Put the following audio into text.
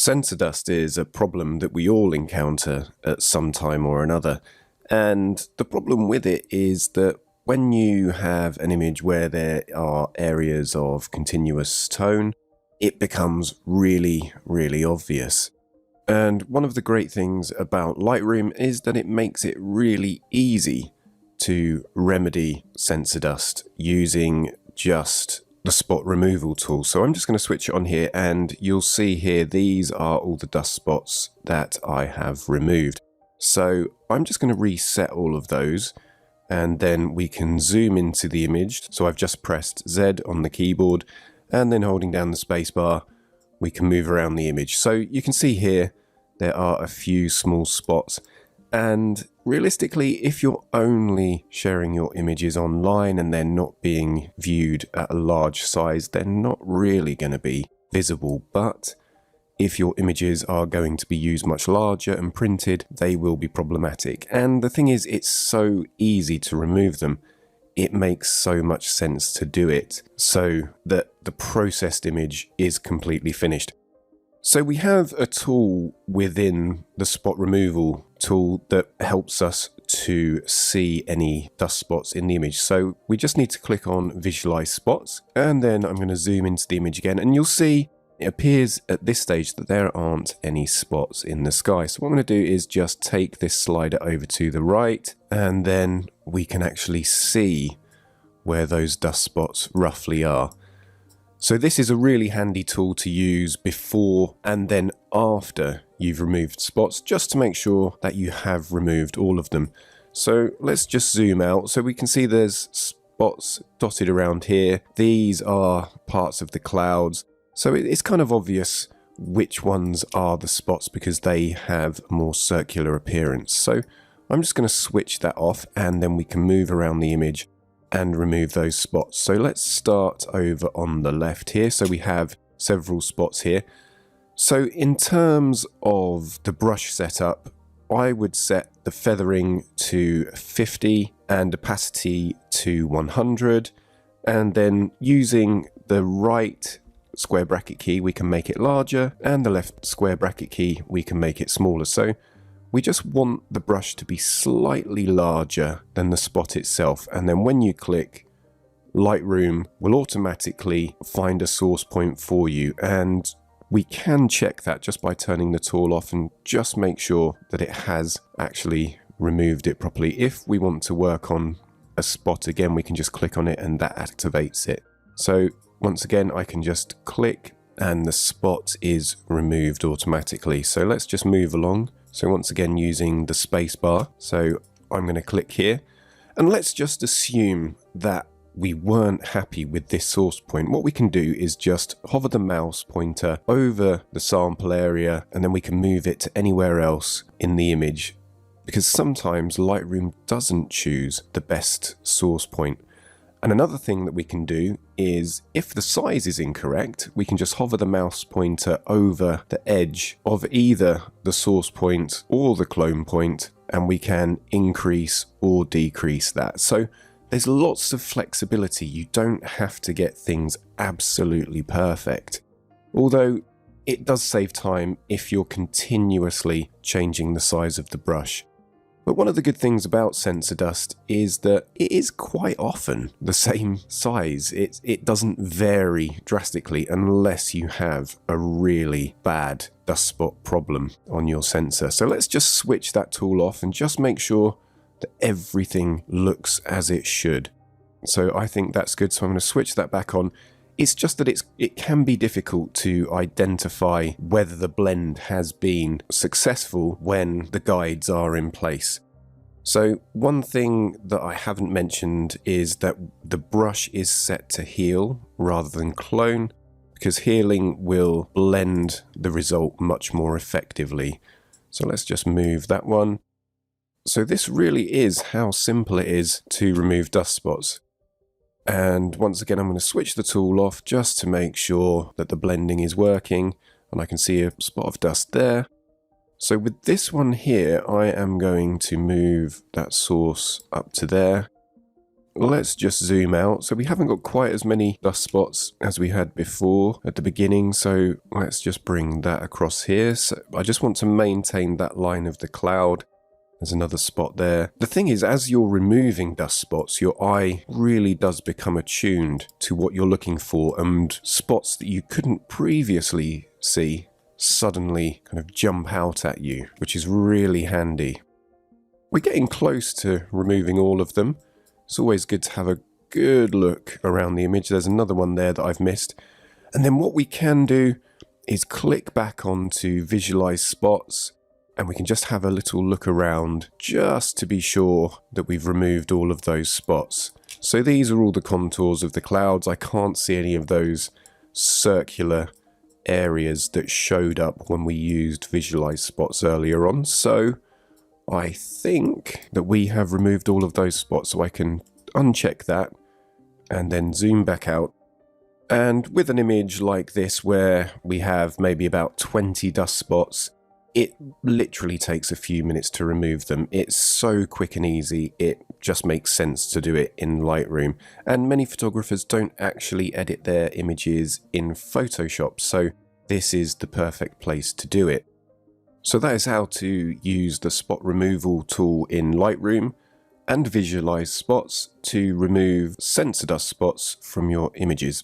Sensor dust is a problem that we all encounter at some time or another, and the problem with it is that when you have an image where there are areas of continuous tone, it becomes really obvious. And one of the great things about Lightroom is that it makes it really easy to remedy sensor dust using just the spot removal tool. So I'm just going to switch it on here, and you'll see here these are all the dust spots that I have removed. So I'm just going to reset all of those, and then we can zoom into the image. So I've just pressed Z on the keyboard, and then holding down the spacebar we can move around the image. So you can see here there are a few small spots, and realistically, if you're only sharing your images online and they're not being viewed at a large size, they're not really going to be visible. But if your images are going to be used much larger and printed, they will be problematic. And the thing is, it's so easy to remove them. It makes so much sense to do it so that the processed image is completely finished. So we have a tool within the spot removal tool that helps us to see any dust spots in the image. So we just need to click on Visualize Spots, and then I'm going to zoom into the image again, and you'll see it appears at this stage that there aren't any spots in the sky. So what I'm going to do is just take this slider over to the right, and then we can actually see where those dust spots roughly are. So this is a really handy tool to use before and then after you've removed spots, just to make sure that you have removed all of them. So let's just zoom out. So we can see there's spots dotted around here. These are parts of the clouds. So it's kind of obvious which ones are the spots because they have a more circular appearance. So I'm just going to switch that off, and then we can move around the image and remove those spots. So let's start over on the left here. So we have several spots here. So in terms of the brush setup, I would set the feathering to 50 and opacity to 100, and then using the right square bracket key we can make it larger, and the left square bracket key we can make it smaller. So we just want the brush to be slightly larger than the spot itself, and then when you click, Lightroom will automatically find a source point for you, and we can check that just by turning the tool off and just make sure that it has actually removed it properly. If we want to work on a spot again, we can just click on it and that activates it. So once again, I can just click and the spot is removed automatically. So let's just move along. So once again, using the space bar. So I'm going to click here, and let's just assume that we weren't happy with this source point. What we can do is just hover the mouse pointer over the sample area, and then we can move it to anywhere else in the image, because sometimes Lightroom doesn't choose the best source point. And another thing that we can do is, if the size is incorrect, we can just hover the mouse pointer over the edge of either the source point or the clone point, and we can increase or decrease that. So there's lots of flexibility. You don't have to get things absolutely perfect. Although it does save time if you're continuously changing the size of the brush. But one of the good things about sensor dust is that it is quite often the same size. It doesn't vary drastically unless you have a really bad dust spot problem on your sensor. So let's just switch that tool off and just make sure that everything looks as it should. So I think that's good. So I'm going to switch that back on. It's just that it can be difficult to identify whether the blend has been successful when the guides are in place. So one thing that I haven't mentioned is that the brush is set to heal rather than clone, because healing will blend the result much more effectively. So let's just move that one. So this really is how simple it is to remove dust spots. And once again, I'm going to switch the tool off just to make sure that the blending is working, and I can see a spot of dust there. So with this one here, I am going to move that source up to there. let's just zoom out. So we haven't got quite as many dust spots as we had before at the beginning. So let's just bring that across here. So I just want to maintain that line of the cloud. There's another spot there. The thing is, as you're removing dust spots, your eye really does become attuned to what you're looking for, and spots that you couldn't previously see suddenly kind of jump out at you, which is really handy. We're getting close to removing all of them. It's always good to have a good look around the image. There's another one there that I've missed. And then what we can do is click back onto Visualise spots, and we can just have a little look around just to be sure that we've removed all of those spots. So these are all the contours of the clouds. I can't see any of those circular areas that showed up when we used Visualise spots earlier on. So I think that we have removed all of those spots, so I can uncheck that and then zoom back out. And with an image like this where we have maybe about 20 dust spots, it literally takes a few minutes to remove them. It's so quick and easy, it just makes sense to do it in Lightroom. And many photographers don't actually edit their images in Photoshop, so this is the perfect place to do it. So that is how to use the spot removal tool in Lightroom and Visualise spots to remove sensor dust spots from your images.